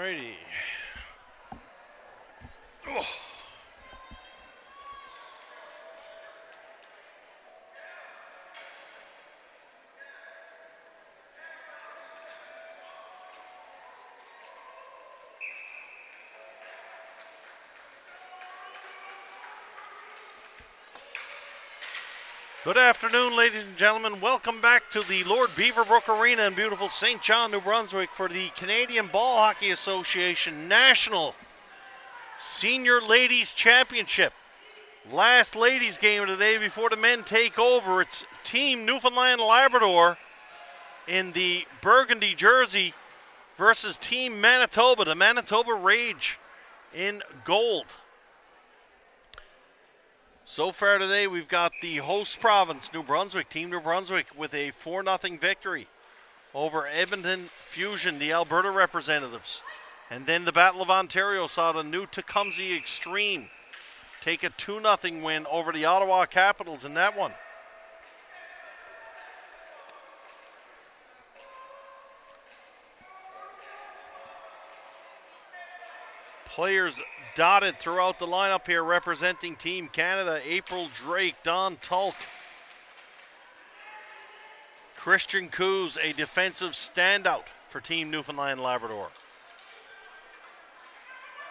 Alrighty. Oh. Good afternoon, ladies and gentlemen. Welcome back to the Lord Beaverbrook Arena in beautiful St. John, New Brunswick for the Canadian Ball Hockey Association National Senior Ladies Championship. Last ladies game of the day before the men take over. It's Team Newfoundland Labrador in the burgundy jersey versus Team Manitoba, the Manitoba Rage in gold. So far today, we've got the host province, New Brunswick, Team New Brunswick, with a 4-0 victory over Edmonton Fusion, the Alberta representatives. And then the Battle of Ontario saw the new Tecumseh Extreme take a 2-0 win over the Ottawa Capitals in that one. Players dotted throughout the lineup here representing Team Canada: April Drake, Don Tulk, Christian Coos, a defensive standout for Team Newfoundland Labrador.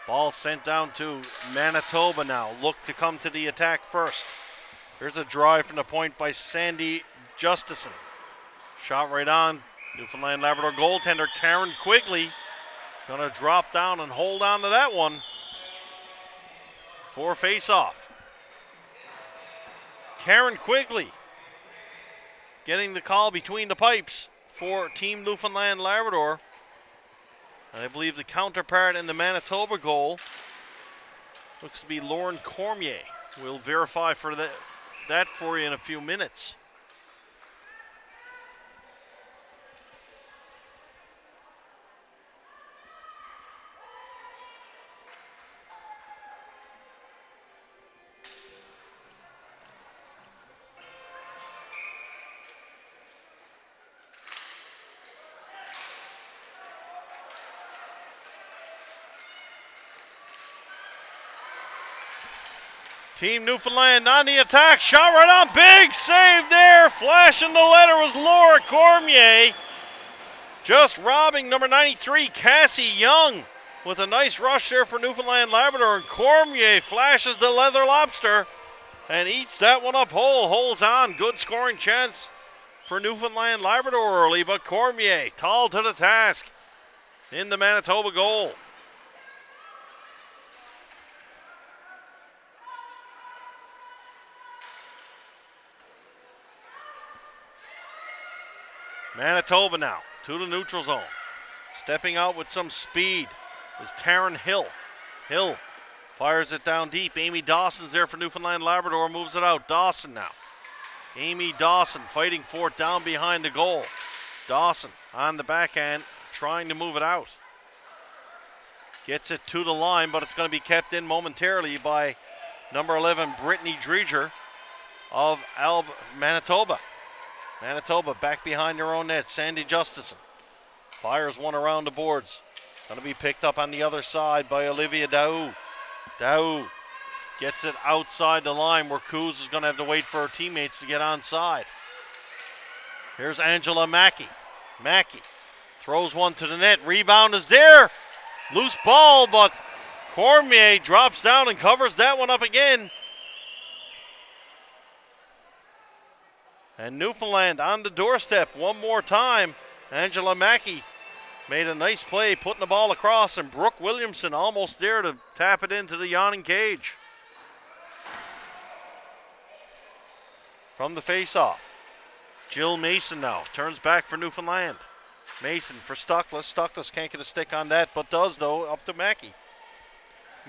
Ball sent down to Manitoba now. Look to come to the attack first. Here's a drive from the point by Sandy Justison. Shot right on. Newfoundland Labrador goaltender Karen Quigley gonna drop down and hold on to that one for face-off. Karen Quigley getting the call between the pipes for Team Newfoundland Labrador. And I believe the counterpart in the Manitoba goal looks to be Lauren Cormier. We'll verify for that for you in a few minutes. Team Newfoundland on the attack, shot right on, big save there, flashing the letter was Laura Cormier. Just robbing number 93, Cassie Young, with a nice rush there for Newfoundland Labrador, and Cormier flashes the leather lobster and eats that one up whole, holds on, good scoring chance for Newfoundland Labrador early, but Cormier, tall to the task in the Manitoba goal. Manitoba now to the neutral zone. Stepping out with some speed is Taryn Hill. Hill fires it down deep. Amy Dawson's there for Newfoundland Labrador, moves it out. Dawson now. Amy Dawson fighting for it down behind the goal. Dawson on the backhand trying to move it out. Gets it to the line, but it's going to be kept in momentarily by number 11, Brittany Dreger of Manitoba. Manitoba back behind their own net. Sandy Justison fires one around the boards. Going to be picked up on the other side by Olivia Daou. Daou gets it outside the line where Coos is going to have to wait for her teammates to get onside. Here's Angela Mackey. Mackey throws one to the net. Rebound is there. Loose ball, but Cormier drops down and covers that one up again. And Newfoundland on the doorstep one more time. Angela Mackey made a nice play, putting the ball across, and Brooke Williamson almost there to tap it into the yawning cage. From the face-off, Jill Mason now turns back for Newfoundland. Mason for Stuckless. Stuckless can't get a stick on that, but does though, up to Mackey.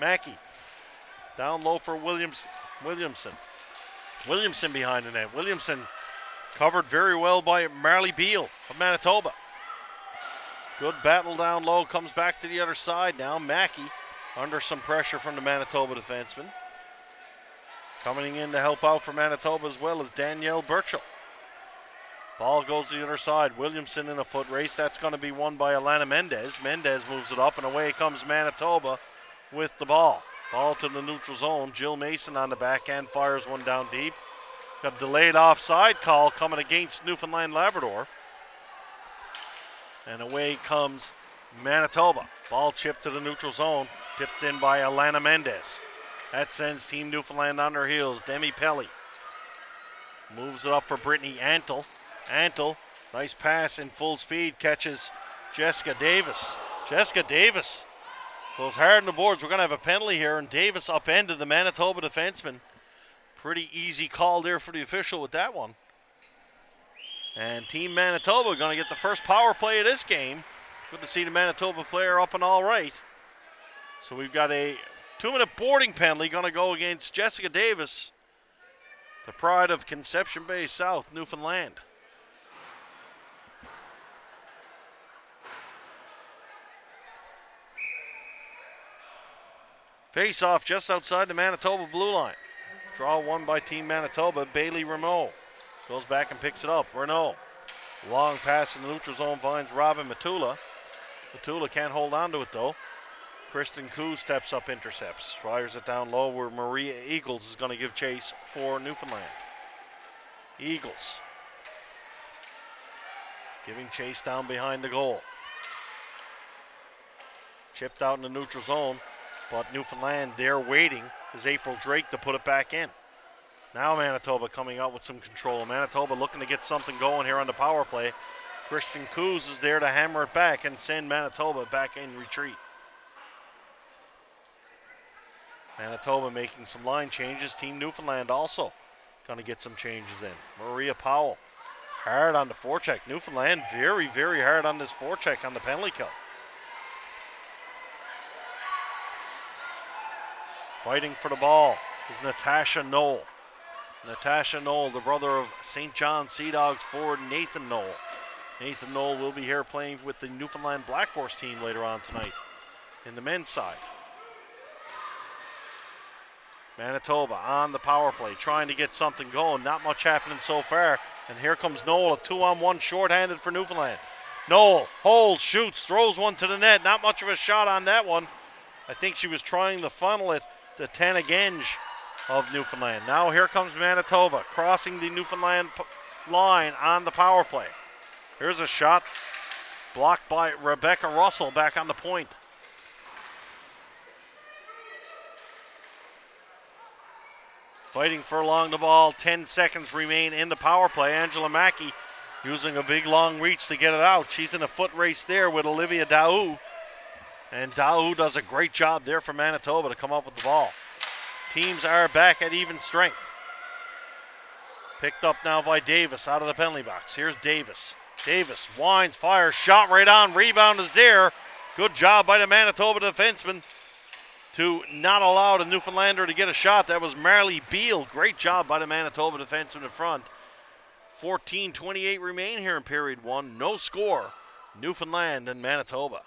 Mackey down low for Williamson. Williamson behind the net. Williamson covered very well by Marley Beal of Manitoba. Good battle down low, comes back to the other side now. Mackey under some pressure from the Manitoba defenseman. Coming in to help out for Manitoba as well as Danielle Burchell. Ball goes to the other side. Williamson in a foot race. That's going to be won by Alana Mendez. Mendez moves it up, and away comes Manitoba with the ball. Ball to the neutral zone. Jill Mason on the backhand fires one down deep. Got a delayed offside call coming against Newfoundland Labrador. And away comes Manitoba. Ball chipped to the neutral zone. Tipped in by Alana Mendez. That sends Team Newfoundland on their heels. Demi Pelly moves it up for Brittany Antle. Antle, nice pass in full speed, catches Jessica Davis. Jessica Davis goes hard on the boards. We're going to have a penalty here, and Davis upended the Manitoba defenseman. Pretty easy call there for the official with that one. And Team Manitoba going to get the first power play of this game. Good to see the Manitoba player up and all right. So we've got a 2-minute boarding penalty going to go against Jessica Davis, the pride of Conception Bay South, Newfoundland. Face off just outside the Manitoba blue line. Draw won by Team Manitoba. Bailey Renault goes back and picks it up. Renault, long pass in the neutral zone, finds Robin Matula. Matula can't hold on to it though. Kristen Koo steps up, intercepts. Fires it down low where Maria Eagles is going to give chase for Newfoundland. Eagles giving chase down behind the goal. Chipped out in the neutral zone, but Newfoundland, they're waiting is April Drake to put it back in. Now Manitoba coming out with some control. Manitoba looking to get something going here on the power play. Christian Coos is there to hammer it back and send Manitoba back in retreat. Manitoba making some line changes. Team Newfoundland also going to get some changes in. Maria Powell, hard on the forecheck. Newfoundland very, very hard on this forecheck on the penalty kill. Fighting for the ball is Natasha Knoll. Natasha Knoll, the brother of St. John Sea Dogs forward Nathan Knoll. Nathan Knoll will be here playing with the Newfoundland Black Horse team later on tonight in the men's side. Manitoba on the power play, trying to get something going. Not much happening so far. And here comes Knoll, a 2-on-1 shorthanded for Newfoundland. Knoll holds, shoots, throws one to the net. Not much of a shot on that one. I think she was trying to funnel it to Tana Genge of Newfoundland. Now here comes Manitoba, crossing the Newfoundland line on the power play. Here's a shot blocked by Rebecca Russell back on the point. Fighting for along the ball, 10 seconds remain in the power play. Angela Mackey using a big long reach to get it out. She's in a foot race there with Olivia Daou. And Daou does a great job there for Manitoba to come up with the ball. Teams are back at even strength. Picked up now by Davis out of the penalty box. Here's Davis. Davis winds, fires, shot right on. Rebound is there. Good job by the Manitoba defenseman to not allow the Newfoundlander to get a shot. That was Marley Beal. Great job by the Manitoba defenseman in front. 14:28 remain here in period one. No score. Newfoundland and Manitoba.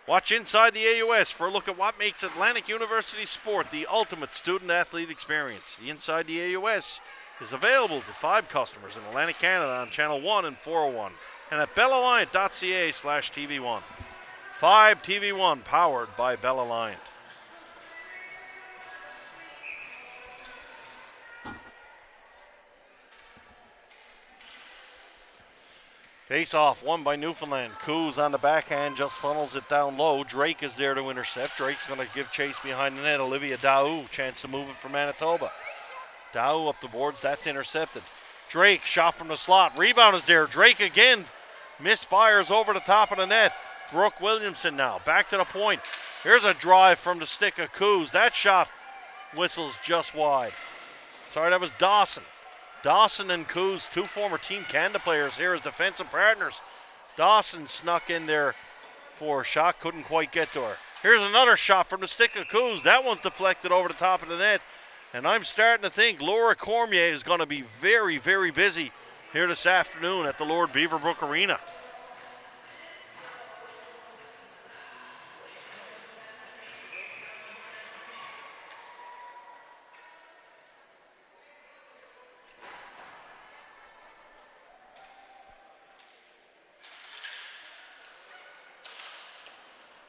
Watch Inside the AUS for a look at what makes Atlantic University Sport the ultimate student-athlete experience. The Inside the AUS is available to 5 customers in Atlantic Canada on Channel 1 and 401 and at bellalliant.ca/TV1. 5 TV1 powered by Bell Alliant. Face off, won by Newfoundland. Coos on the backhand, just funnels it down low. Drake is there to intercept. Drake's going to give chase behind the net. Olivia Daou, chance to move it for Manitoba. Daou up the boards, that's intercepted. Drake, shot from the slot. Rebound is there. Drake again, misfires over the top of the net. Brooke Williamson now, back to the point. Here's a drive from the stick of Coos. That shot whistles just wide. Sorry, that was Dawson. Dawson and Coos, 2 former Team Canada players here as defensive partners. Dawson snuck in there for a shot, couldn't quite get to her. Here's another shot from the stick of Coos. That one's deflected over the top of the net. And I'm starting to think Laura Cormier is going to be very, very busy here this afternoon at the Lord Beaverbrook Arena.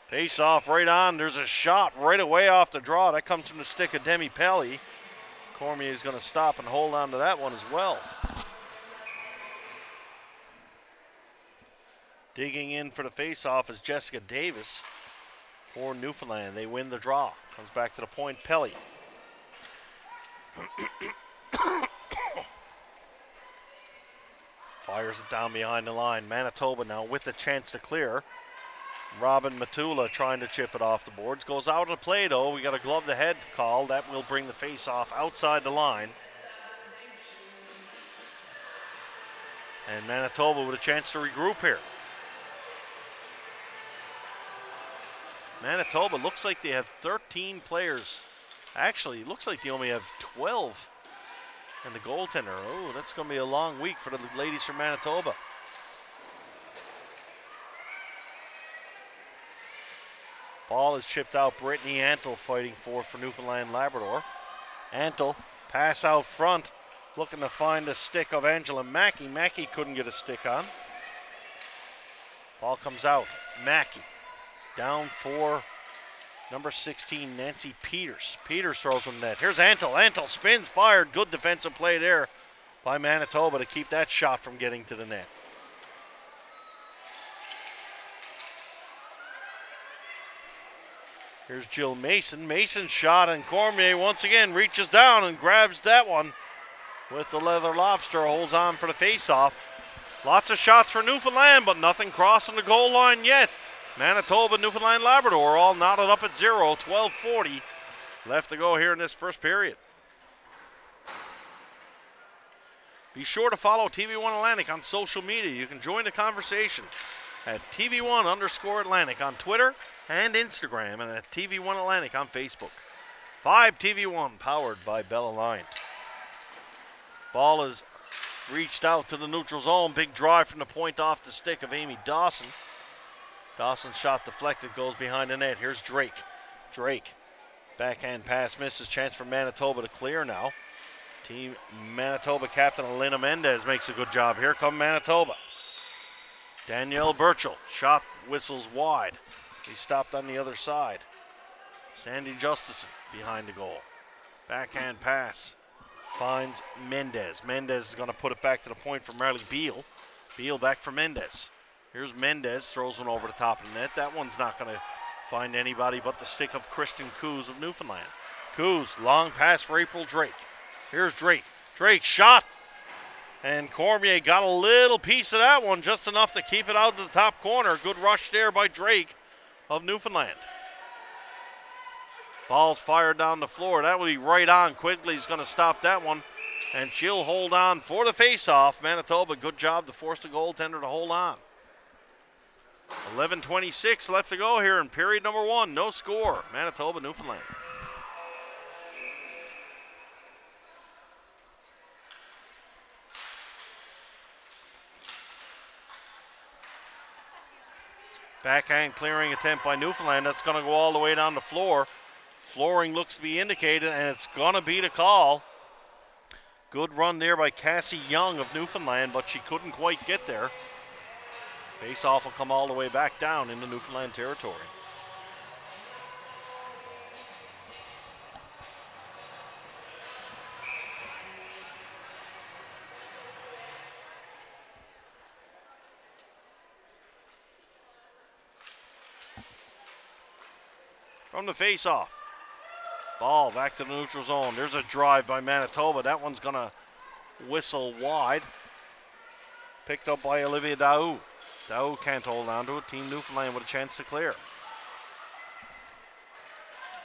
Face off right on. There's a shot right away off the draw. That comes from the stick of Demi Pelly. Cormier is going to stop and hold on to that one as well. Digging in for the face-off is Jessica Davis for Newfoundland. They win the draw. Comes back to the point, Pelly. Fires it down behind the line. Manitoba now with the chance to clear. Robin Matula trying to chip it off the boards. Goes out of play though. We got a glove to head call. That will bring the face-off outside the line. And Manitoba with a chance to regroup here. Manitoba looks like they have 13 players. Actually, it looks like they only have 12. And the goaltender. Oh, that's going to be a long week for the ladies from Manitoba. Ball is chipped out. Brittany Antle fighting for Newfoundland Labrador. Antle, pass out front. Looking to find the stick of Angela Mackey. Mackey couldn't get a stick on. Ball comes out. Mackey. Down for number 16, Nancy Peters. Peters throws from net. Here's Antle. Antle spins, fired. Good defensive play there by Manitoba to keep that shot from getting to the net. Here's Jill Mason. Mason's shot, and Cormier once again reaches down and grabs that one with the leather lobster. Holds on for the face-off. Lots of shots for Newfoundland, but nothing crossing the goal line yet. Manitoba, Newfoundland, Labrador all knotted up at 0. 12:40 left to go here in this first period. Be sure to follow TV1 Atlantic on social media. You can join the conversation at TV1_Atlantic on Twitter and Instagram, and at TV1 Atlantic on Facebook. 5 TV1 powered by Bell Aligned. Ball is reached out to the neutral zone. Big drive from the point off the stick of Amy Dawson. Dawson's shot deflected, goes behind the net. Here's Drake. Drake, backhand pass misses. Chance for Manitoba to clear now. Team Manitoba captain Elena Mendez makes a good job. Here come Manitoba. Danielle Burchell, shot whistles wide. He stopped on the other side. Sandy Justison behind the goal. Backhand pass finds Mendez. Mendez is going to put it back to the point for Marley Beal. Beal back for Mendez. Here's Mendez, throws one over the top of the net. That one's not going to find anybody but the stick of Kristen Coos of Newfoundland. Coos, long pass for April Drake. Here's Drake. Drake, shot. And Cormier got a little piece of that one, just enough to keep it out to the top corner. Good rush there by Drake of Newfoundland. Ball's fired down the floor. That will be right on. Quigley's going to stop that one, and she'll hold on for the face-off. Manitoba, good job to force the goaltender to hold on. 11:26 left to go here in period number 1. No score. Manitoba, Newfoundland. Backhand clearing attempt by Newfoundland. That's going to go all the way down the floor. Flooring looks to be indicated, and it's going to be the call. Good run there by Cassie Young of Newfoundland, but she couldn't quite get there. Face-off will come all the way back down into Newfoundland territory. From the face-off. Ball back to the neutral zone. There's a drive by Manitoba. That one's going to whistle wide. Picked up by Olivia Daou. Daou can't hold on to it. Team Newfoundland with a chance to clear.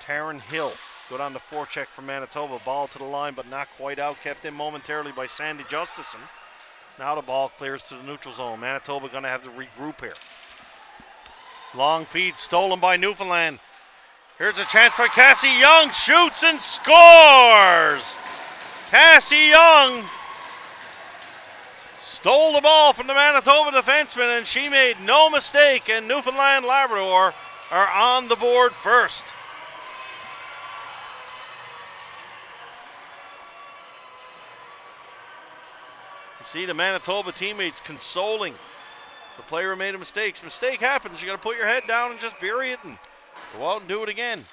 Taryn Hill, good on the forecheck for Manitoba. Ball to the line, but not quite out. Kept in momentarily by Sandy Justison. Now the ball clears to the neutral zone. Manitoba going to have to regroup here. Long feed stolen by Newfoundland. Here's a chance for Cassie Young. Shoots and scores! Cassie Young stole the ball from the Manitoba defenseman, and she made no mistake, and Newfoundland Labrador are on the board first. You see the Manitoba teammates consoling The player made a mistake. Mistake happens. You got to put your head down and just bury it and go out and do it again.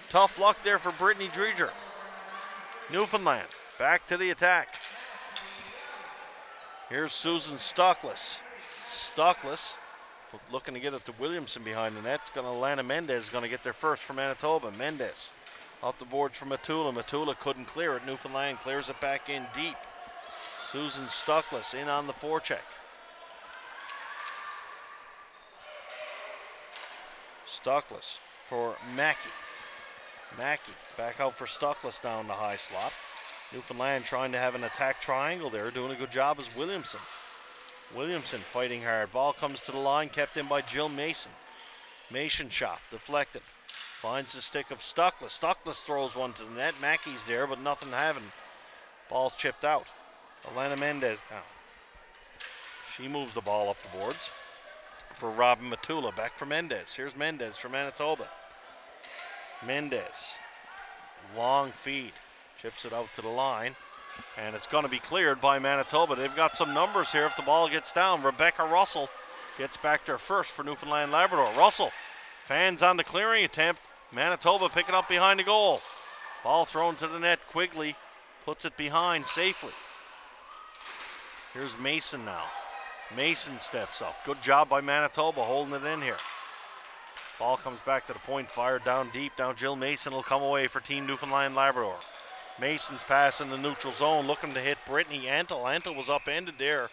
Tough luck there for Brittany Dreger. Newfoundland back to the attack. Here's Susan Stockless. Stockless looking to get it to Williamson behind the net. It's going to Alana Mendez going to get there first for Manitoba. Mendez off the boards for Matula. Matula couldn't clear it. Newfoundland clears it back in deep. Susan Stockless in on the forecheck. Stockless for Mackey. Mackey back out for Stockless down the high slot. Newfoundland trying to have an attack triangle there. Doing a good job is Williamson. Williamson fighting hard. Ball comes to the line, kept in by Jill Mason. Mason shot, deflected. Finds the stick of Stockless. Stockless throws one to the net. Mackey's there, but nothing having. Ball's chipped out. Alana Mendez now. She moves the ball up the boards for Robin Matula. Back for Mendez. Here's Mendez for Manitoba. Mendez. Long feed. Chips it out to the line. And it's going to be cleared by Manitoba. They've got some numbers here if the ball gets down. Rebecca Russell gets back there first for Newfoundland Labrador. Russell fans on the clearing attempt. Manitoba pick it up behind the goal. Ball thrown to the net. Quigley puts it behind safely. Here's Mason now. Mason steps up. Good job by Manitoba holding it in here. Ball comes back to the point, fired down deep. Now Jill Mason will come away for Team Newfoundland Labrador. Mason's pass in the neutral zone, looking to hit Brittany Antle. Antle was upended there.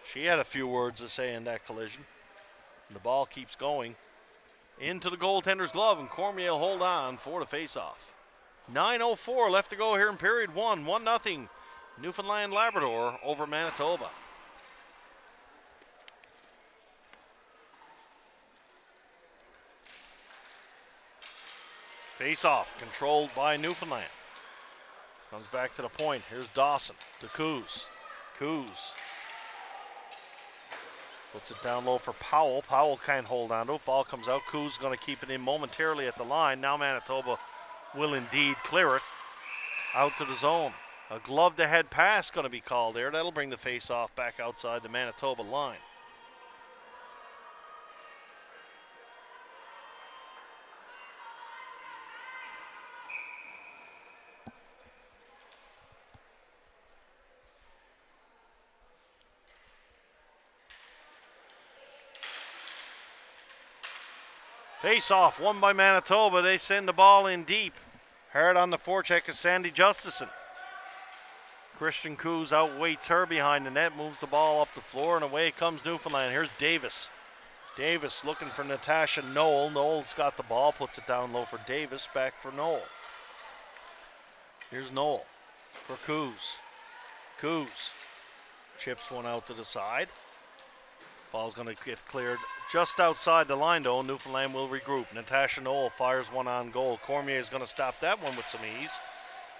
She had a few words to say in that collision. And the ball keeps going into the goaltender's glove, and Cormier will hold on for the face-off. 9:04 left to go here in period one. 1-0 Newfoundland Labrador over Manitoba. Face-off controlled by Newfoundland. Comes back to the point. Here's Dawson to Coos. Coos puts it down low for Powell. Powell can't hold on to it. Ball comes out. Coos going to keep it in momentarily at the line. Now Manitoba will indeed clear it out to the zone. A glove-to-head pass going to be called there. That'll bring the face-off back outside the Manitoba line. Face-off won by Manitoba. They send the ball in deep. Hard on the forecheck is Sandy Justison. Christian Coos outweights her behind the net, moves the ball up the floor, and away comes Newfoundland. Here's Davis. Davis looking for Natasha Knoll. Knoll's got the ball, puts it down low for Davis, back for Knoll. Here's Knoll for Coos. Coos chips one out to the side. Ball's going to get cleared just outside the line, though. Newfoundland will regroup. Natasha Knoll fires one on goal. Cormier is going to stop that one with some ease.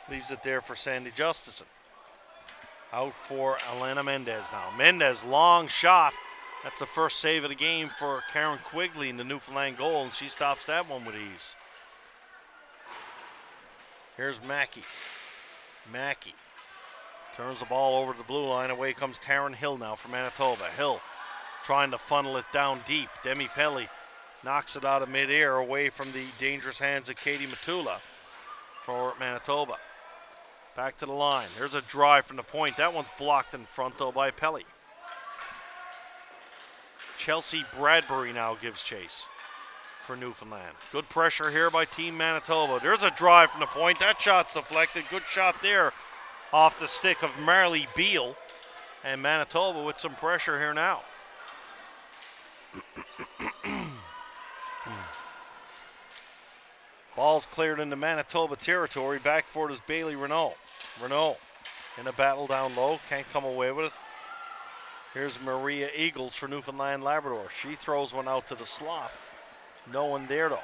Leaves it there for Sandy Justison. Out for Alana Mendez now. Mendez, long shot. That's the first save of the game for Karen Quigley in the Newfoundland goal, and she stops that one with ease. Here's Mackey. Mackey turns the ball over to the blue line. Away comes Taryn Hill now for Manitoba. Hill trying to funnel it down deep. Demi Pelly knocks it out of midair away from the dangerous hands of Katie Matula for Manitoba. Back to the line. There's a drive from the point. That one's blocked in front, though, by Pelly. Chelsea Bradbury now gives chase for Newfoundland. Good pressure here by Team Manitoba. There's a drive from the point. That shot's deflected. Good shot there off the stick of Marley Beal. And Manitoba with some pressure here now. Ball's cleared into Manitoba territory. Back for it is Bailey Renault. Renault in a battle down low. Can't come away with it. Here's Maria Eagles for Newfoundland Labrador. She throws one out to the slot. No one there, though.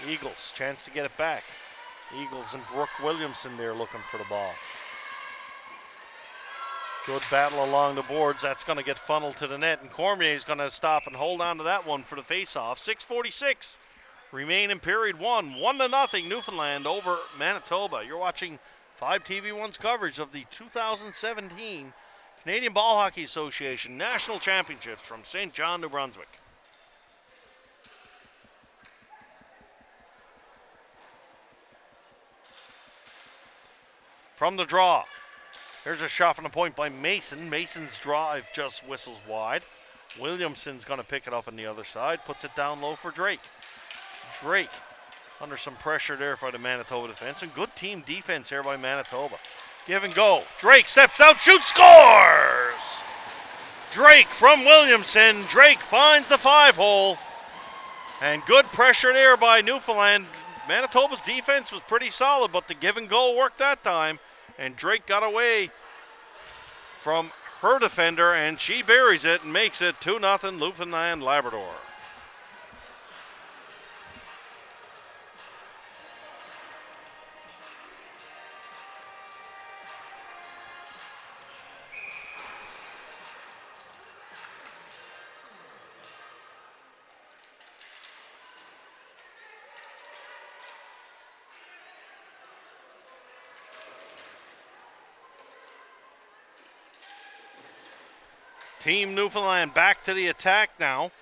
Eagles, chance to get it back. Eagles and Brooke Williamson there looking for the ball. Good battle along the boards. That's going to get funneled to the net, and Cormier's going to stop and hold on to that one for the face-off. 6:46 remain in period one. 1-0 Newfoundland over Manitoba. You're watching 5TV1's coverage of the 2017 Canadian Ball Hockey Association National Championships from St. John, New Brunswick. From the draw, here's a shot from the point by Mason. Mason's drive just whistles wide. Williamson's going to pick it up on the other side, puts it down low for Drake. Drake under some pressure there for the Manitoba defense, and good team defense here by Manitoba. Give and go. Drake steps out, shoots, scores! Drake from Williamson. Drake finds the 5-hole. And good pressure there by Newfoundland. Manitoba's defense was pretty solid, but the give and go worked that time. And Drake got away from her defender, and she buries it and makes it 2-0 Newfoundland Labrador. Team Newfoundland back to the attack now.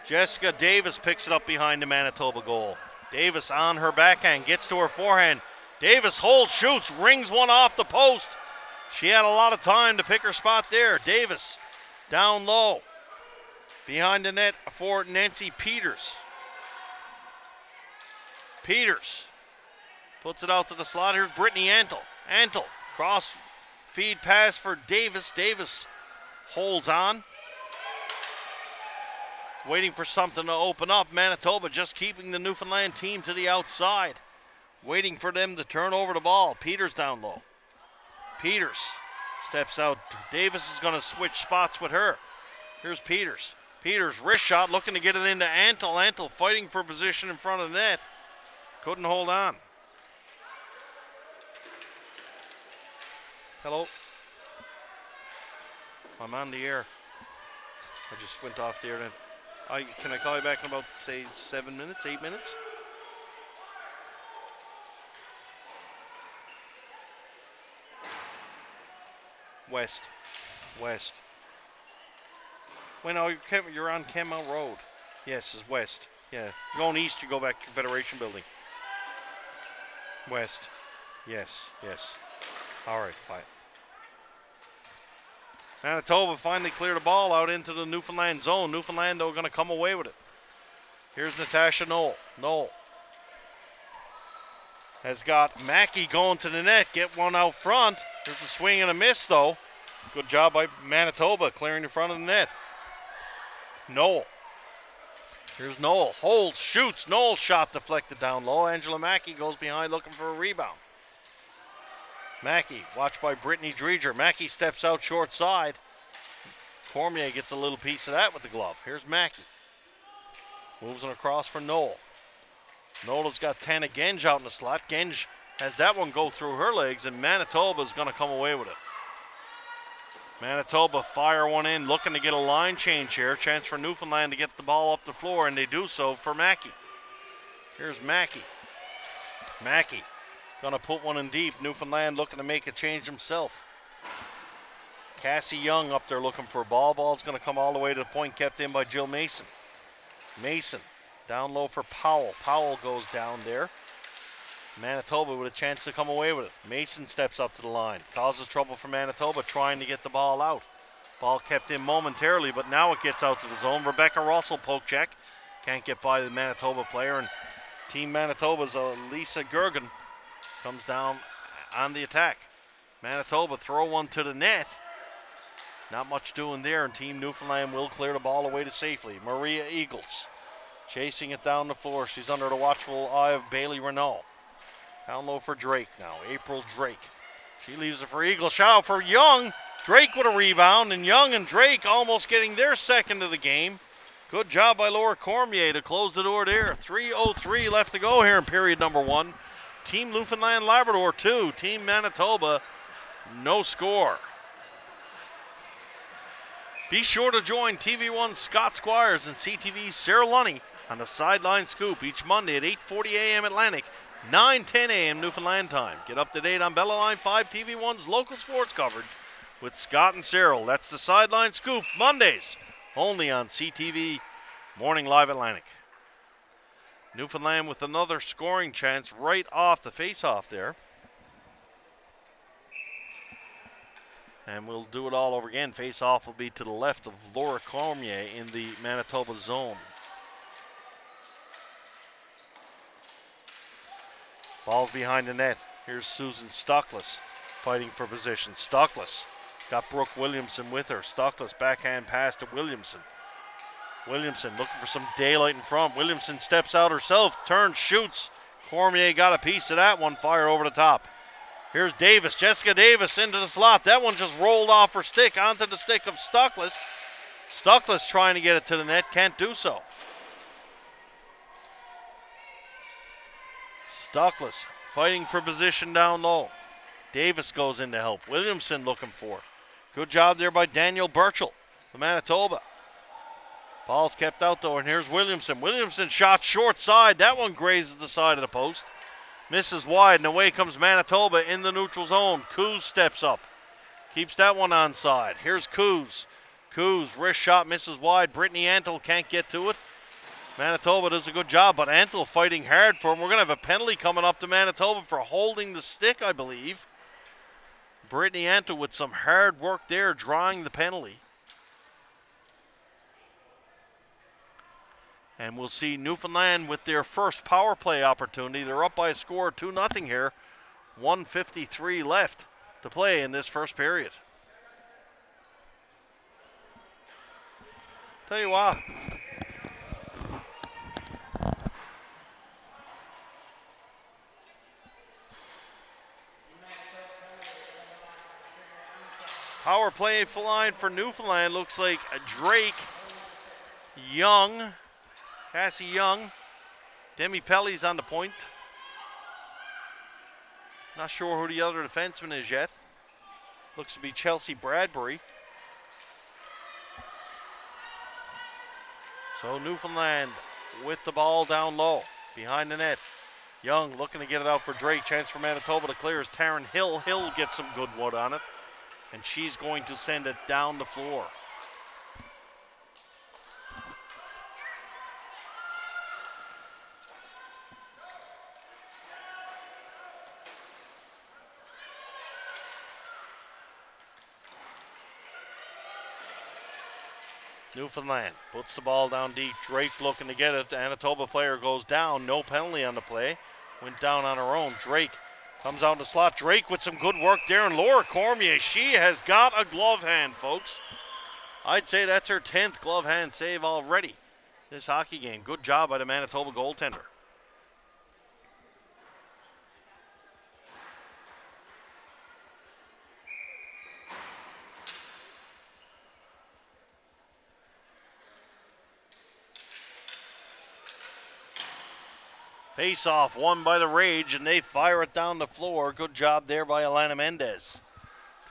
Jessica Davis picks it up behind the Manitoba goal. Davis on her backhand, gets to her forehand. Davis holds, shoots, rings one off the post. She had a lot of time to pick her spot there. Davis down low. Behind the net for Nancy Peters. Peters puts it out to the slot. Here's Brittany Antle. Antle, cross feed pass for Davis. Davis holds on. Waiting for something to open up. Manitoba just keeping the Newfoundland team to the outside. Waiting for them to turn over the ball. Peters down low. Peters steps out. Davis is going to switch spots with her. Here's Peters. Peters, wrist shot, looking to get it into Antle. Antle fighting for position in front of the net. Couldn't hold on. Hello. I'm on the air. I just went off the air. Can I call you back in about, say, 7 minutes, 8 minutes? West. Wait, no, you're on Kenmount Road. Yes, it's west. Yeah, going east, you go back to Confederation Building. West. Yes. All right, bye. Manitoba finally cleared the ball out into the Newfoundland zone. Newfoundland, though, going to come away with it. Here's Natasha Knoll. Knoll has got Mackey going to the net. Get one out front. There's a swing and a miss, though. Good job by Manitoba clearing the front of the net. Knoll. Here's Knoll. Holds, shoots. Knoll shot deflected down low. Angela Mackey goes behind looking for a rebound. Mackey, watched by Brittany Dreger. Mackey steps out short side. Cormier gets a little piece of that with the glove. Here's Mackey. Moves it across for Knoll. Knoll has got Tana Genge out in the slot. Genge has that one go through her legs, and Manitoba's going to come away with it. Manitoba fire one in, looking to get a line change here. Chance for Newfoundland to get the ball up the floor, and they do so for Mackey. Here's Mackey. Mackey going to put one in deep. Newfoundland looking to make a change himself. Cassie Young up there looking for a ball. Ball's going to come all the way to the point, kept in by Jill Mason. Mason down low for Powell. Powell goes down there. Manitoba with a chance to come away with it. Mason steps up to the line. Causes trouble for Manitoba trying to get the ball out. Ball kept in momentarily, but now it gets out to the zone. Rebecca Russell poke check. Can't get by the Manitoba player, and Team Manitoba's Lisa Gergen comes down on the attack. Manitoba throw one to the net. Not much doing there, and Team Newfoundland will clear the ball away to safely. Maria Eagles chasing it down the floor. She's under the watchful eye of Bailey Renault. Down low for Drake now. April Drake. She leaves it for Eagles. Shout out for Young. Drake with a rebound, and Young and Drake almost getting their second of the game. Good job by Laura Cormier to close the door there. 3:03 left to go here in period number one. Team Newfoundland Labrador 2. Team Manitoba, no score. Be sure to join TV1's Scott Squires and CTV's Sarah Lunny on the Sideline Scoop each Monday at 8:40 a.m. Atlantic, 9:10 a.m. Newfoundland time. Get up to date on Bella Line 5 TV1's local sports coverage with Scott and Cyril. That's the Sideline Scoop, Mondays, only on CTV Morning Live Atlantic. Newfoundland with another scoring chance right off the face-off there. And we'll do it all over again. Face-off will be to the left of Laura Cormier in the Manitoba zone. Ball's behind the net. Here's Susan Stockless fighting for position. Stockless got Brooke Williamson with her. Stockless backhand pass to Williamson. Williamson looking for some daylight in front. Williamson steps out herself, turns, shoots. Cormier got a piece of that one, fired over the top. Here's Davis, Jessica Davis into the slot. That one just rolled off her stick onto the stick of Stockless. Stockless trying to get it to the net, can't do so. Stockless fighting for position down low. Davis goes in to help. Williamson looking for it. Good job there by Daniel Burchell, the Manitoba. Ball's kept out though, and here's Williamson. Williamson shot short side. That one grazes the side of the post. Misses wide, and away comes Manitoba in the neutral zone. Coos steps up. Keeps that one onside. Here's Coos. Coos, wrist shot, misses wide. Brittany Antle can't get to it. Manitoba does a good job, but Antle fighting hard for him. We're going to have a penalty coming up to Manitoba for holding the stick, I believe. Brittany Antle with some hard work there, drawing the penalty. And we'll see Newfoundland with their first power play opportunity. They're up by a score of 2-0 here. 1:53 left to play in this first period. Tell you what. Power play line for Newfoundland looks like Drake, Young, Cassie Young, Demi Pelly's on the point. Not sure who the other defenseman is yet. Looks to be Chelsea Bradbury. So Newfoundland with the ball down low, behind the net. Young looking to get it out for Drake. Chance for Manitoba to clear as Taryn Hill. Hill gets some good wood on it, and she's going to send it down the floor. Newfoundland puts the ball down deep. Drake looking to get it. The Manitoba player goes down. No penalty on the play. Went down on her own. Drake comes out in the slot. Drake with some good work there. And Laura Cormier, she has got a glove hand, folks. I'd say that's her 10th glove hand save already this hockey game. Good job by the Manitoba goaltender. Face-off won by the Rage, and they fire it down the floor. Good job there by Alana Mendez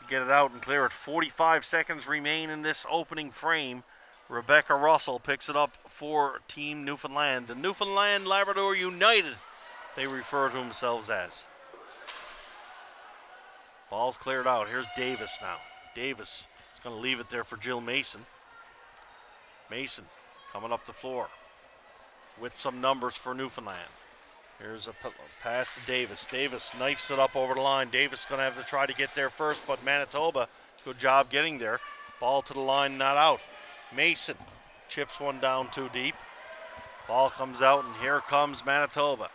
to get it out and clear it. 45 seconds remain in this opening frame. Rebecca Russell picks it up for Team Newfoundland. The Newfoundland Labrador United, they refer to themselves as. Ball's cleared out. Here's Davis now. Davis is going to leave it there for Jill Mason. Mason coming up the floor with some numbers for Newfoundland. Here's a pass to Davis. Davis knifes it up over the line. Davis going to have to try to get there first, but Manitoba, good job getting there. Ball to the line, not out. Mason chips one down too deep. Ball comes out, and here comes Manitoba.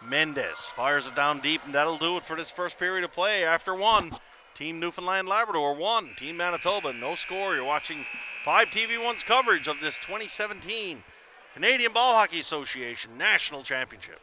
Mendez fires it down deep, and that'll do it for this first period of play. After one, Team Newfoundland Labrador 1, Team Manitoba no score. You're watching 5 TV1's coverage of this 2017 Canadian Ball Hockey Association National Championship.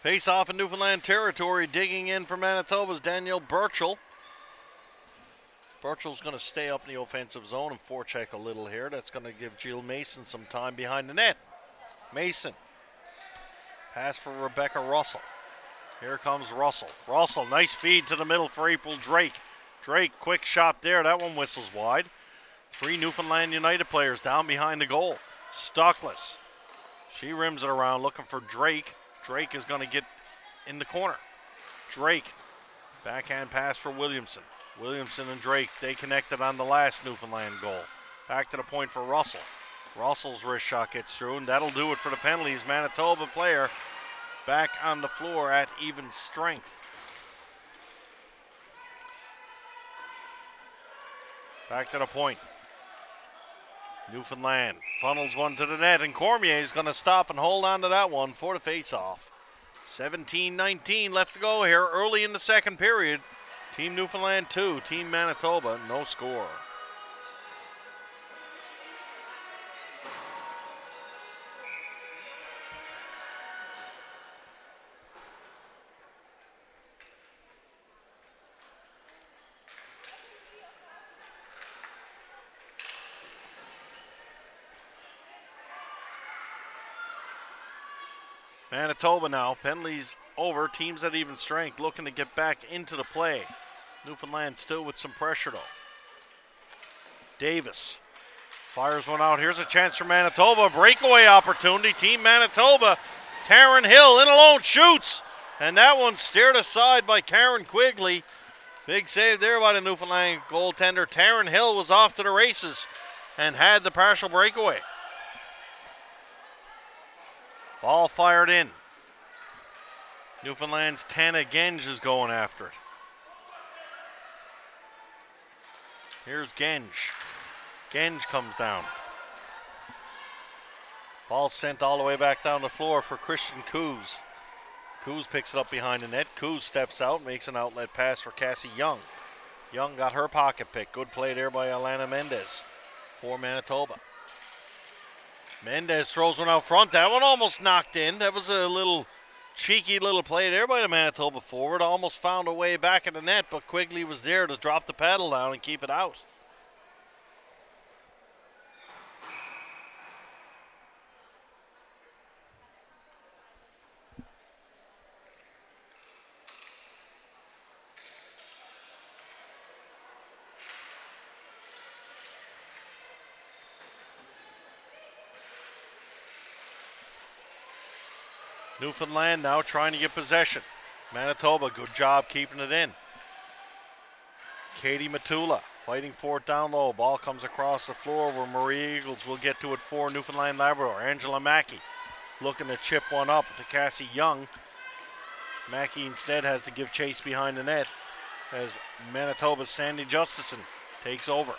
Face off in Newfoundland territory, digging in for Manitoba's Daniel Burchell. Burchell's going to stay up in the offensive zone and forecheck a little here. That's going to give Jill Mason some time behind the net. Mason. Pass for Rebecca Russell. Here comes Russell. Russell, nice feed to the middle for April Drake. Drake, quick shot there. That one whistles wide. 3 Newfoundland United players down behind the goal. Stockless. She rims it around looking for Drake. Drake is going to get in the corner. Drake. Backhand pass for Williamson. Williamson and Drake, they connected on the last Newfoundland goal. Back to the point for Russell. Russell's wrist shot gets through, and that'll do it for the penalties. Manitoba player back on the floor at even strength. Back to the point. Newfoundland funnels one to the net, and Cormier is going to stop and hold on to that one for the face-off. 17-19 left to go here early in the second period. Team Newfoundland 2, Team Manitoba, no score. Manitoba now, penalties over, teams at even strength looking to get back into the play. Newfoundland still with some pressure though. Davis fires one out. Here's a chance for Manitoba. Breakaway opportunity. Team Manitoba. Taryn Hill in alone shoots. And that one steered aside by Karen Quigley. Big save there by the Newfoundland goaltender. Taryn Hill was off to the races and had the partial breakaway. Ball fired in. Newfoundland's Tana Genge is going after it. Here's Genge. Genge comes down. Ball sent all the way back down the floor for Christian Coos. Coos picks it up behind the net. Coos steps out, makes an outlet pass for Cassie Young. Young got her pocket pick. Good play there by Alana Mendez for Manitoba. Mendez throws one out front. That one almost knocked in. That was a little cheeky little play there by the Manitoba forward. Almost found a way back in the net, but Quigley was there to drop the paddle down and keep it out. Newfoundland now trying to get possession. Manitoba, good job keeping it in. Katie Matula fighting for it down low. Ball comes across the floor where Marie Eagles will get to it for Newfoundland Labrador. Angela Mackey looking to chip one up to Cassie Young. Mackey instead has to give chase behind the net as Manitoba's Sandy Justison takes over.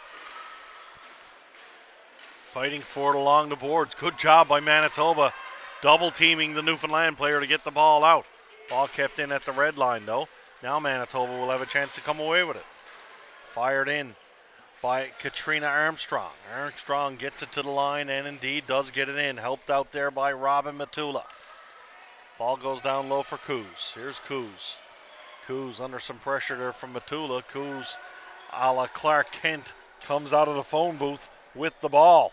Fighting for it along the boards. Good job by Manitoba. Double teaming the Newfoundland player to get the ball out. Ball kept in at the red line though. Now Manitoba will have a chance to come away with it. Fired in by Katrina Armstrong. Armstrong gets it to the line and indeed does get it in. Helped out there by Robin Matula. Ball goes down low for Coos. Here's Coos. Coos under some pressure there from Matula. Coos a la Clark Kent comes out of the phone booth with the ball.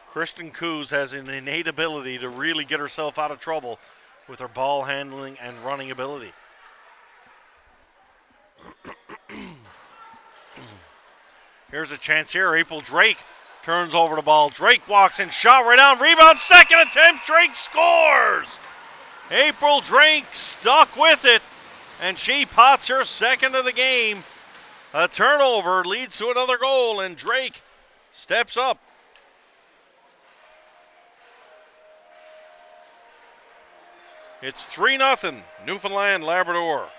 Kristen Coos has an innate ability to really get herself out of trouble with her ball handling and running ability. Here's a chance here. April Drake turns over the ball. Drake walks in, shot right on, rebound, second attempt, Drake scores! April Drake stuck with it, and she pots her second of the game. A turnover leads to another goal, and Drake steps up. It's 3-0, Newfoundland Labrador.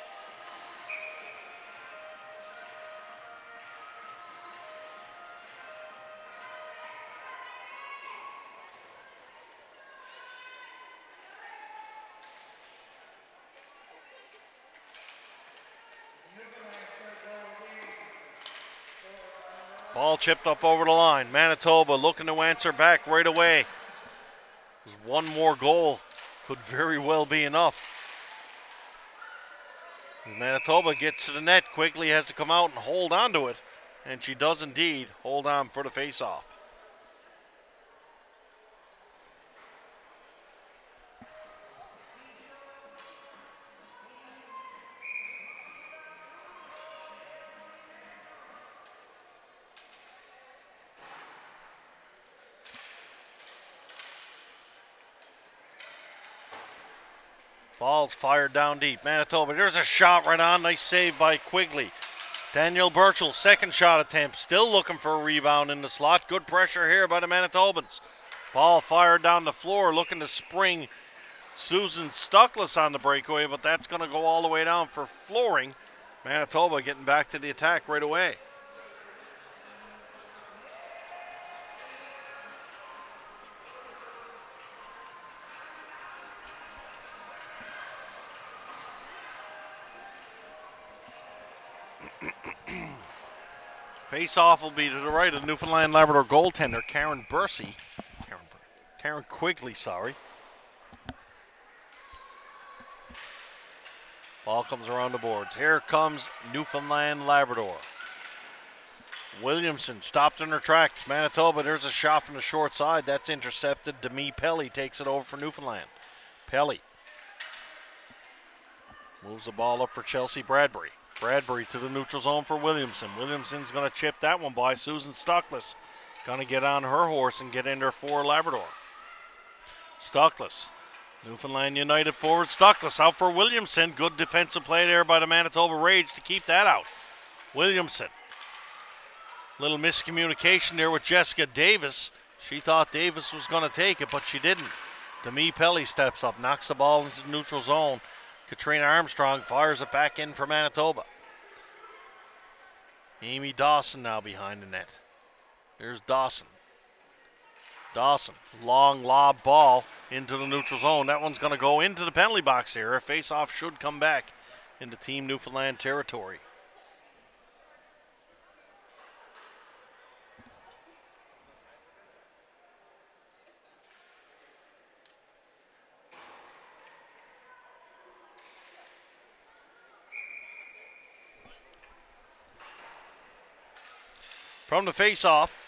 Ball chipped up over the line. Manitoba looking to answer back right away. There's one more goal. Could very well be enough. Manitoba gets to the net. Quigley has to come out and hold on to it. And she does indeed hold on for the face-off. Ball's fired down deep. Manitoba, there's a shot right on. Nice save by Quigley. Danielle Burchell, second shot attempt. Still looking for a rebound in the slot. Good pressure here by the Manitobans. Ball fired down the floor, looking to spring Susan Stuckless on the breakaway, but that's going to go all the way down for flooring. Manitoba getting back to the attack right away. Face-off will be to the right of Newfoundland Labrador goaltender Karen Quigley, sorry. Ball comes around the boards. Here comes Newfoundland Labrador. Williamson stopped in her tracks. Manitoba, there's a shot from the short side. That's intercepted. Demi Pelly takes it over for Newfoundland. Pelly moves the ball up for Chelsea Bradbury. Bradbury to the neutral zone for Williamson. Williamson's going to chip that one by Susan Stuckless. Going to get on her horse and get in there for Labrador. Stuckless. Newfoundland United forward Stuckless out for Williamson. Good defensive play there by the Manitoba Rage to keep that out. Williamson. Little miscommunication there with Jessica Davis. She thought Davis was going to take it, but she didn't. Demi Pelly steps up, knocks the ball into the neutral zone. Katrina Armstrong fires it back in for Manitoba. Amy Dawson now behind the net. There's Dawson. Dawson, long lob ball into the neutral zone. That one's going to go into the penalty box here. A face-off should come back into Team Newfoundland territory. From the face-off,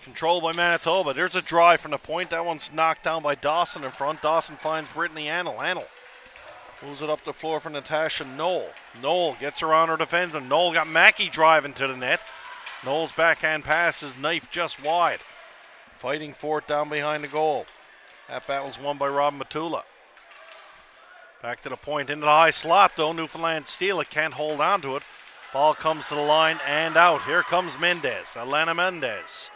controlled by Manitoba. There's a drive from the point. That one's knocked down by Dawson in front. Dawson finds Brittany Annell. Annell moves it up the floor for Natasha Knoll. Knoll gets around her defender. Knoll got Mackey driving to the net. Knoll's backhand pass is knifed just wide. Fighting for it down behind the goal. That battle's won by Rob Matula. Back to the point into the high slot though. Newfoundland steal it. Can't hold on to it. Ball comes to the line and out. Here comes Mendez, Alana Mendez.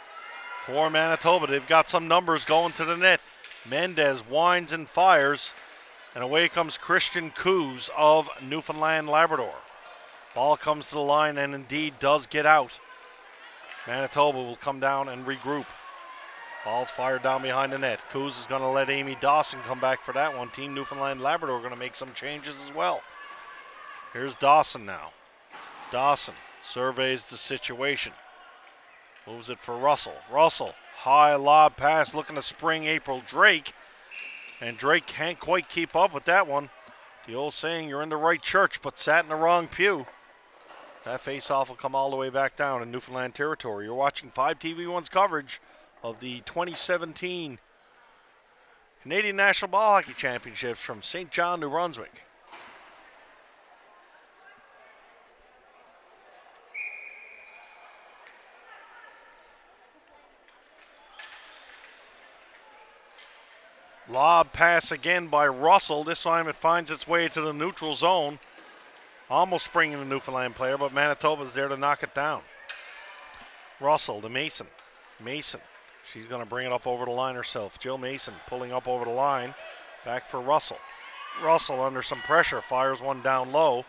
For Manitoba, they've got some numbers going to the net. Mendez winds and fires, and away comes Christian Coos of Newfoundland Labrador. Ball comes to the line and indeed does get out. Manitoba will come down and regroup. Ball's fired down behind the net. Coos is going to let Amy Dawson come back for that one. Team Newfoundland Labrador going to make some changes as well. Here's Dawson now. Dawson surveys the situation. Moves it for Russell. Russell, high lob pass looking to spring April Drake. And Drake can't quite keep up with that one. The old saying, you're in the right church but sat in the wrong pew. That face-off will come all the way back down in Newfoundland territory. You're watching 5TV1's coverage of the 2017 Canadian National Ball Hockey Championships from St. John, New Brunswick. Lob pass again by Russell. This time it finds its way to the neutral zone. Almost springing the Newfoundland player, but Manitoba's there to knock it down. Russell to Mason. Mason, she's going to bring it up over the line herself. Jill Mason pulling up over the line. Back for Russell. Russell under some pressure, fires one down low.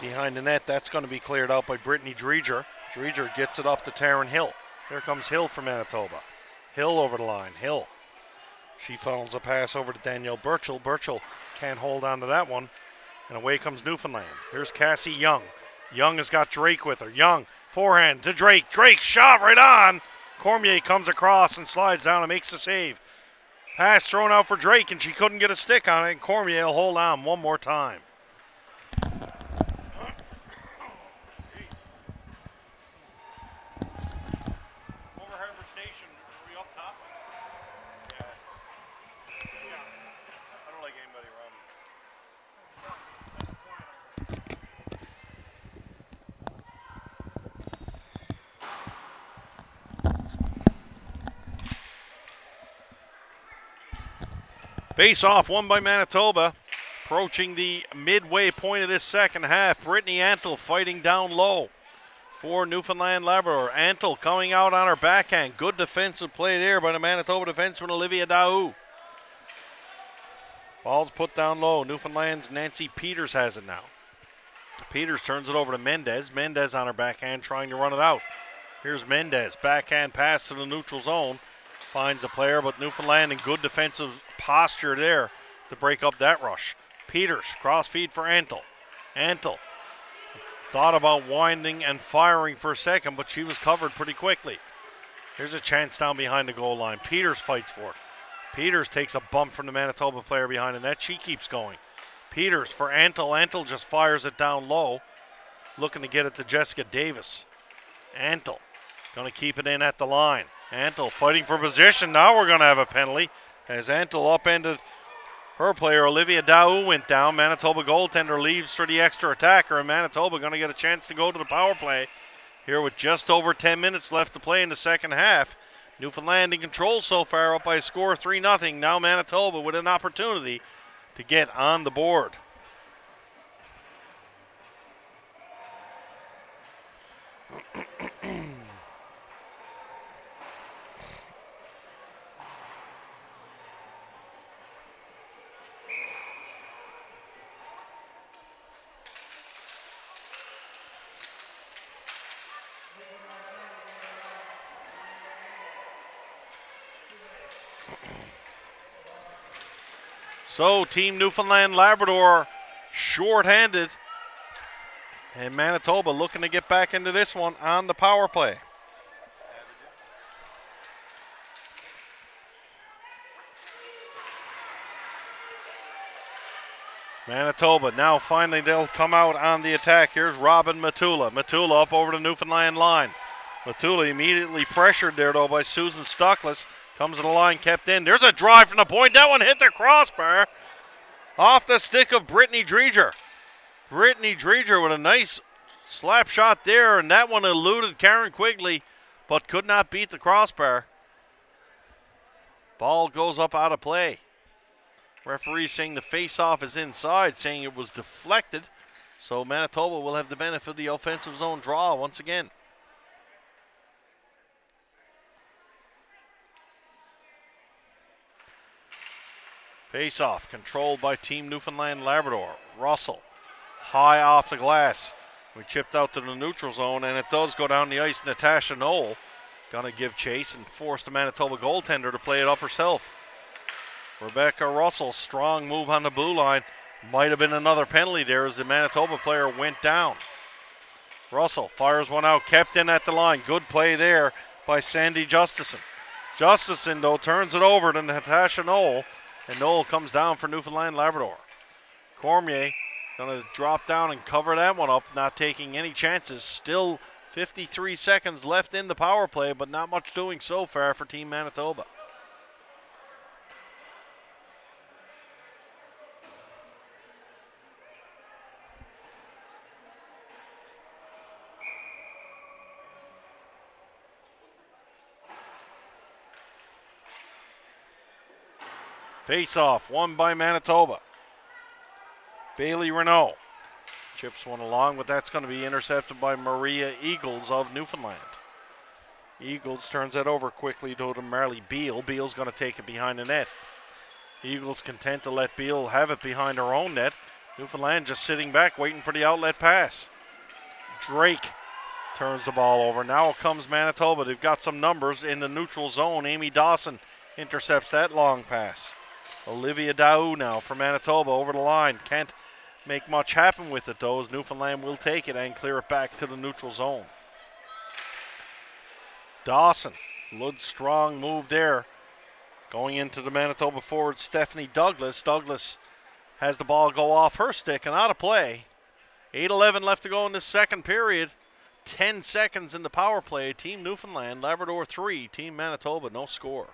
Behind the net, that's going to be cleared out by Brittany Dreger. Dreger gets it up to Taryn Hill. Here comes Hill for Manitoba. Hill over the line. Hill. She funnels a pass over to Danielle Burchell. Burchell can't hold on to that one. And away comes Newfoundland. Here's Cassie Young. Young has got Drake with her. Young, forehand to Drake. Drake shot right on. Cormier comes across and slides down and makes the save. Pass thrown out for Drake, and she couldn't get a stick on it. And Cormier will hold on one more time. Face-off won by Manitoba. Approaching the midway point of this second half, Brittany Antle fighting down low for Newfoundland Labrador. Antle coming out on her backhand. Good defensive play there by the Manitoba defenseman Olivia Daou. Ball's put down low. Newfoundland's Nancy Peters has it now. Peters turns it over to Mendez. Mendez on her backhand trying to run it out. Here's Mendez. Backhand pass to the neutral zone. Finds a player, but Newfoundland in good defensive posture there to break up that rush. Peters, cross feed for Antle. Antle thought about winding and firing for a second, but she was covered pretty quickly. Here's a chance down behind the goal line. Peters fights for it. Peters takes a bump from the Manitoba player behind the net. She keeps going. Peters for Antle. Antle just fires it down low, looking to get it to Jessica Davis. Antle going to keep it in at the line. Antle fighting for position. Now we're going to have a penalty as Antle upended her player. Olivia Daou went down. Manitoba goaltender leaves for the extra attacker, and Manitoba going to get a chance to go to the power play here with just over 10 minutes left to play in the second half. Newfoundland in control so far, up by a score of 3-0. Now Manitoba with an opportunity to get on the board. So Team Newfoundland Labrador short-handed, and Manitoba looking to get back into this one on the power play. Manitoba now finally they'll come out on the attack. Here's Robin Matula. Matula up over the Newfoundland line. Matula immediately pressured there though by Susan Stuckless. Comes to the line, kept in. There's a drive from the point. That one hit the crossbar. Off the stick of Brittany Dreger. Brittany Dreger with a nice slap shot there, and that one eluded Karen Quigley, but could not beat the crossbar. Ball goes up out of play. Referee saying the face-off is inside, saying it was deflected. So Manitoba will have the benefit of the offensive zone draw once again. Face-off controlled by Team Newfoundland Labrador. Russell, high off the glass. We chipped out to the neutral zone, and it does go down the ice. Natasha Knoll gonna give chase and force the Manitoba goaltender to play it up herself. Rebecca Russell, strong move on the blue line. Might have been another penalty there as the Manitoba player went down. Russell fires one out, kept in at the line. Good play there by Sandy Justison. Justison, though, turns it over to Natasha Knoll, and Knoll comes down for Newfoundland Labrador. Cormier going to drop down and cover that one up, not taking any chances. Still 53 seconds left in the power play, but not much doing so far for Team Manitoba. Face-off won by Manitoba. Bailey Renault chips one along, but that's going to be intercepted by Maria Eagles of Newfoundland. Eagles turns that over quickly to Marley Beal. Beal's going to take it behind the net. Eagles content to let Beal have it behind her own net. Newfoundland just sitting back waiting for the outlet pass. Drake turns the ball over. Now comes Manitoba. They've got some numbers in the neutral zone. Amy Dawson intercepts that long pass. Olivia Daou now for Manitoba over the line. Can't make much happen with it though, as Newfoundland will take it and clear it back to the neutral zone. Dawson, good strong move there. Going into the Manitoba forward, Stephanie Douglas. Douglas has the ball go off her stick and out of play. 8:11 left to go in this second period. 10 seconds in the power play. Team Newfoundland, Labrador 3, Team Manitoba, no score.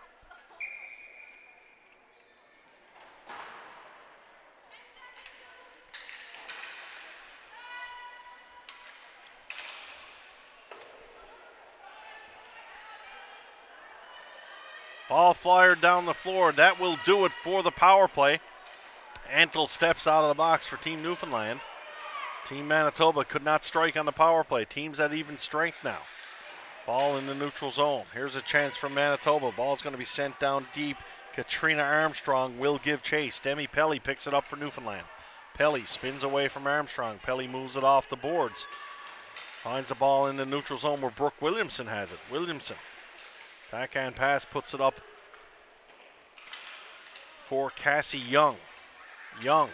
Ball flyer down the floor. That will do it for the power play. Antle steps out of the box for Team Newfoundland. Team Manitoba could not strike on the power play. Teams at even strength now. Ball in the neutral zone. Here's a chance for Manitoba. Ball's going to be sent down deep. Katrina Armstrong will give chase. Demi Pelly picks it up for Newfoundland. Pelly spins away from Armstrong. Pelly moves it off the boards. Finds the ball in the neutral zone where Brooke Williamson has it. Williamson. Backhand pass puts it up for Cassie Young. Young.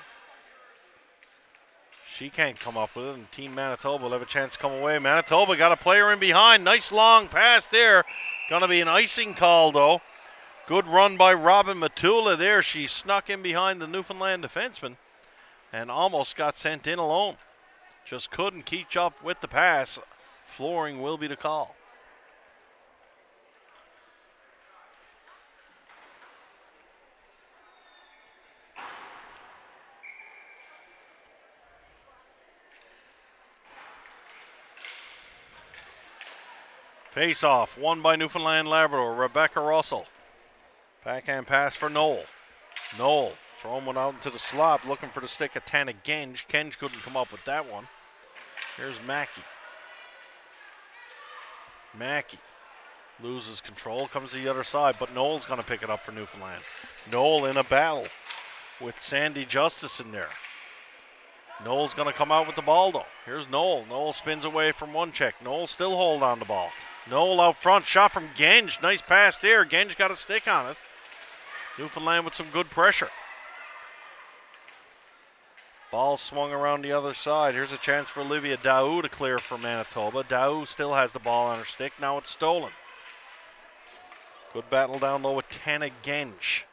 She can't come up with it, and Team Manitoba will have a chance to come away. Manitoba got a player in behind. Nice long pass there. Going to be an icing call, though. Good run by Robin Matula there. She snuck in behind the Newfoundland defenseman and almost got sent in alone. Just couldn't keep up with the pass. Flooring will be the call. Face off, won by Newfoundland Labrador, Rebecca Russell. Backhand pass for Knoll. Knoll throwing one out into the slot, looking for the stick of Tana Genge. Genge couldn't come up with that one. Here's Mackey. Mackey loses control, comes to the other side, but Knoll's going to pick it up for Newfoundland. Knoll in a battle with Sandy Justice in there. Knoll's going to come out with the ball, though. Here's Knoll. Knoll spins away from one check. Knoll still hold on the ball. Knoll out front, shot from Genge. Nice pass there. Genge got a stick on it. Newfoundland with some good pressure. Ball swung around the other side. Here's a chance for Olivia Daou to clear for Manitoba. Daou still has the ball on her stick. Now it's stolen. Good battle down low with Tana Genge.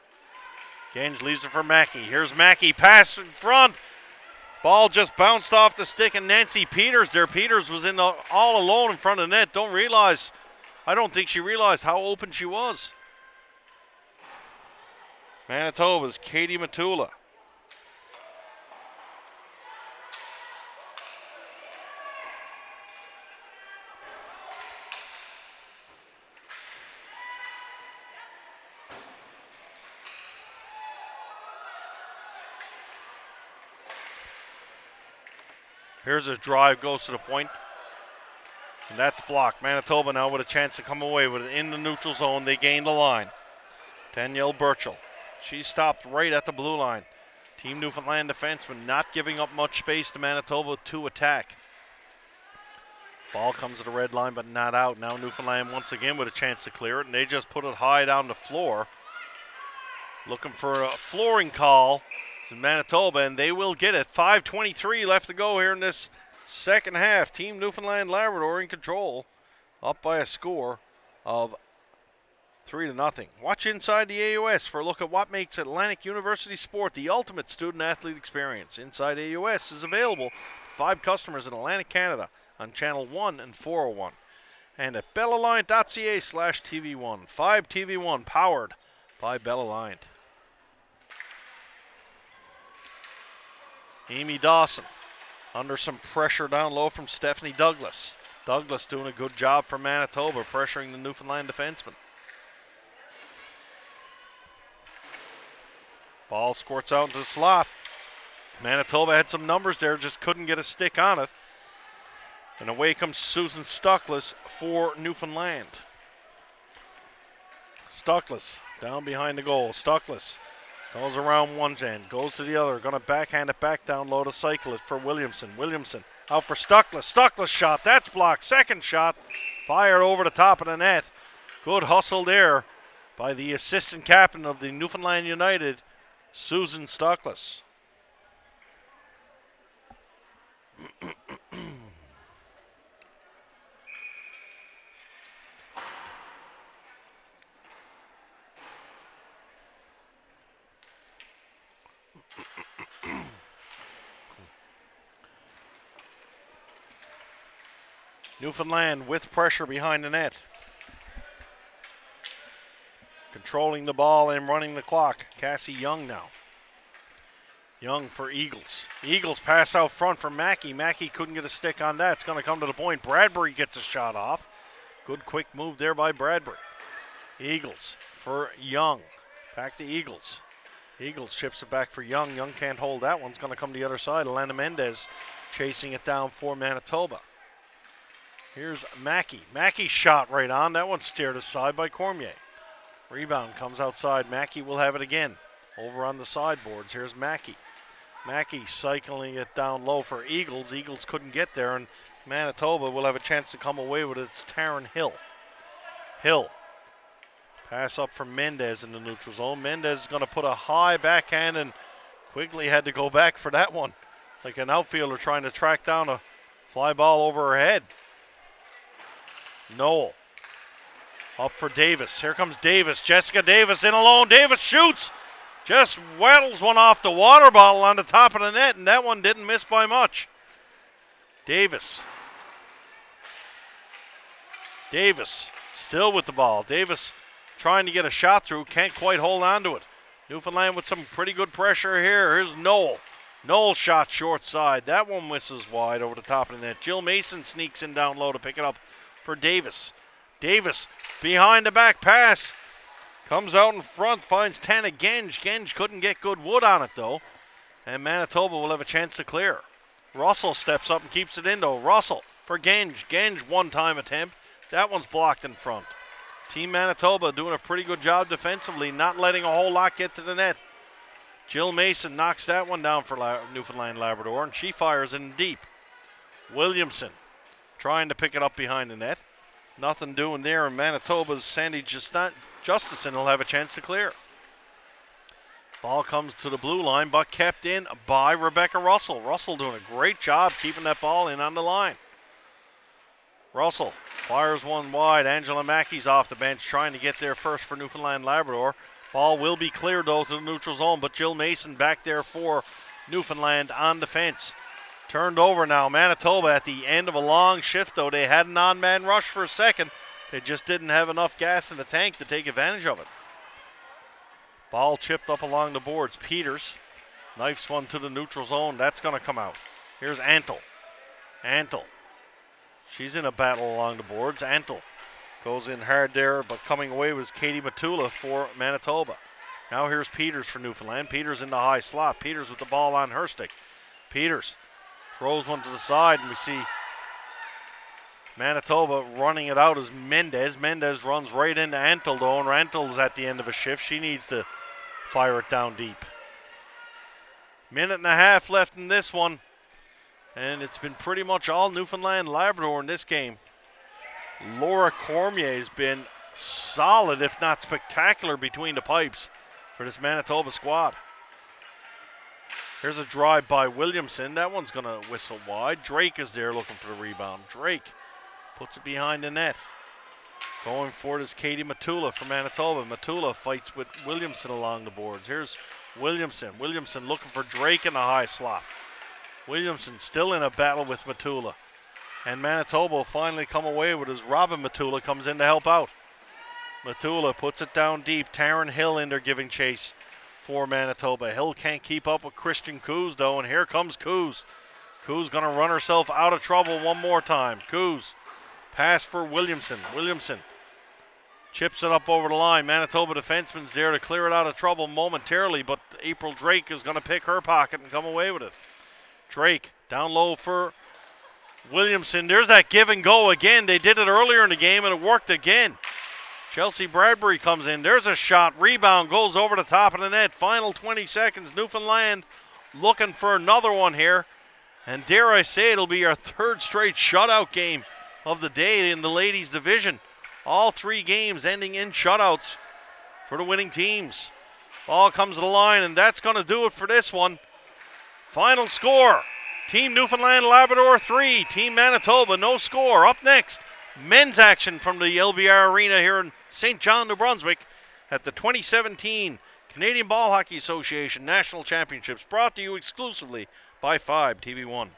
Genge leaves it for Mackey. Here's Mackey. Pass in front. Ball just bounced off the stick, and Nancy Peters there. Peters was all alone in front of the net. I don't think she realized how open she was. Manitoba's Katie Matula. Here's a drive, goes to the point, and that's blocked. Manitoba now with a chance to come away with it in the neutral zone. They gain the line. Danielle Burchell. She stopped right at the blue line. Team Newfoundland defenseman not giving up much space to Manitoba to attack. Ball comes to the red line, but not out. Now Newfoundland once again with a chance to clear it, and they just put it high down the floor. Looking for a flooring call. Manitoba, and they will get it. 5:23 left to go here in this second half. Team Newfoundland Labrador in control, up by a score of 3-0. Watch Inside the AUS for a look at what makes Atlantic University Sport the ultimate student-athlete experience. Inside AUS is available to 5 customers in Atlantic Canada on Channel 1 and 401, and at bellalliant.ca/TV1. 5 TV1 powered by Bell Alliant. Amy Dawson under some pressure down low from Stephanie Douglas. Douglas doing a good job for Manitoba, pressuring the Newfoundland defenseman. Ball squirts out into the slot. Manitoba had some numbers there, just couldn't get a stick on it. And away comes Susan Stuckless for Newfoundland. Stuckless down behind the goal. Stuckless goes around one end, goes to the other. Going to backhand it back down low to cycle it for Williamson. Williamson out for Stuckless. Stuckless shot. That's blocked. Second shot fired over the top of the net. Good hustle there by the assistant captain of the Newfoundland United, Susan Stuckless. Newfoundland with pressure behind the net. Controlling the ball and running the clock. Cassie Young now. Young for Eagles. Eagles pass out front for Mackey. Mackey couldn't get a stick on that. It's going to come to the point. Bradbury gets a shot off. Good quick move there by Bradbury. Eagles for Young. Back to Eagles. Eagles chips it back for Young. Young can't hold that one. It's going to come to the other side. Elena Mendez chasing it down for Manitoba. Here's Mackey. Mackey shot right on. That one steered aside by Cormier. Rebound comes outside. Mackey will have it again. Over on the sideboards. Here's Mackey. Mackey cycling it down low for Eagles. Eagles couldn't get there, and Manitoba will have a chance to come away with it. It's Taryn Hill. Hill. Pass up for Mendez in the neutral zone. Mendez is going to put a high backhand, and Quigley had to go back for that one. Like an outfielder trying to track down a fly ball over her head. Noel. Up for Davis. Here comes Davis. Jessica Davis in alone. Davis shoots. Just waddles one off the water bottle on the top of the net, and that one didn't miss by much. Davis. Davis still with the ball. Davis trying to get a shot through. Can't quite hold on to it. Newfoundland with some pretty good pressure here. Here's Noel. Noel shot short side. That one misses wide over the top of the net. Jill Mason sneaks in down low to pick it up for Davis. Davis behind the back pass. Comes out in front, finds Tana Genge. Genge couldn't get good wood on it though. And Manitoba will have a chance to clear. Russell steps up and keeps it in though. Russell for Genge. Genge one-time attempt. That one's blocked in front. Team Manitoba doing a pretty good job defensively, not letting a whole lot get to the net. Jill Mason knocks that one down for Newfoundland Labrador, and she fires in deep. Williamson trying to pick it up behind the net. Nothing doing there, and Manitoba's Sandy Justison will have a chance to clear. Ball comes to the blue line, but kept in by Rebecca Russell. Russell doing a great job keeping that ball in on the line. Russell fires one wide. Angela Mackey's off the bench trying to get there first for Newfoundland Labrador. Ball will be cleared though to the neutral zone, but Jill Mason back there for Newfoundland on defense. Turned over now. Manitoba at the end of a long shift though. They had an on-man rush for a second. They just didn't have enough gas in the tank to take advantage of it. Ball chipped up along the boards. Peters knifes one to the neutral zone. That's going to come out. Here's Antle. Antle. She's in a battle along the boards. Antle goes in hard there, but coming away was Katie Matula for Manitoba. Now here's Peters for Newfoundland. Peters in the high slot. Peters with the ball on her stick. Peters throws one to the side, and we see Manitoba running it out as Mendez. Mendez runs right into Antle though, and Antle's at the end of a shift. She needs to fire it down deep. Minute and a half left in this one, and it's been pretty much all Newfoundland Labrador in this game. Laura Cormier has been solid, if not spectacular, between the pipes for this Manitoba squad. Here's a drive by Williamson. That one's going to whistle wide. Drake is there looking for the rebound. Drake puts it behind the net. Going for it is Katie Matula for Manitoba. Matula fights with Williamson along the boards. Here's Williamson. Williamson looking for Drake in the high slot. Williamson still in a battle with Matula. And Manitoba will finally come away with as Robin Matula comes in to help out. Matula puts it down deep. Taryn Hill in there giving chase for Manitoba. Hill can't keep up with Christian Coos though, and here comes Coos. Coos going to run herself out of trouble one more time. Coos. Pass for Williamson. Williamson chips it up over the line. Manitoba defenseman's there to clear it out of trouble momentarily, but April Drake is going to pick her pocket and come away with it. Drake down low for Williamson. There's that give and go again. They did it earlier in the game and it worked again. Chelsea Bradbury comes in. There's a shot. Rebound goes over the top of the net. Final 20 seconds. Newfoundland looking for another one here. And dare I say, it'll be our third straight shutout game of the day in the ladies division. All three games ending in shutouts for the winning teams. Ball comes to the line, and that's going to do it for this one. Final score, Team Newfoundland Labrador 3, Team Manitoba no score. Up next, men's action from the LBR Arena here in St. John, New Brunswick at the 2017 Canadian Ball Hockey Association National Championships, brought to you exclusively by 5 TV1.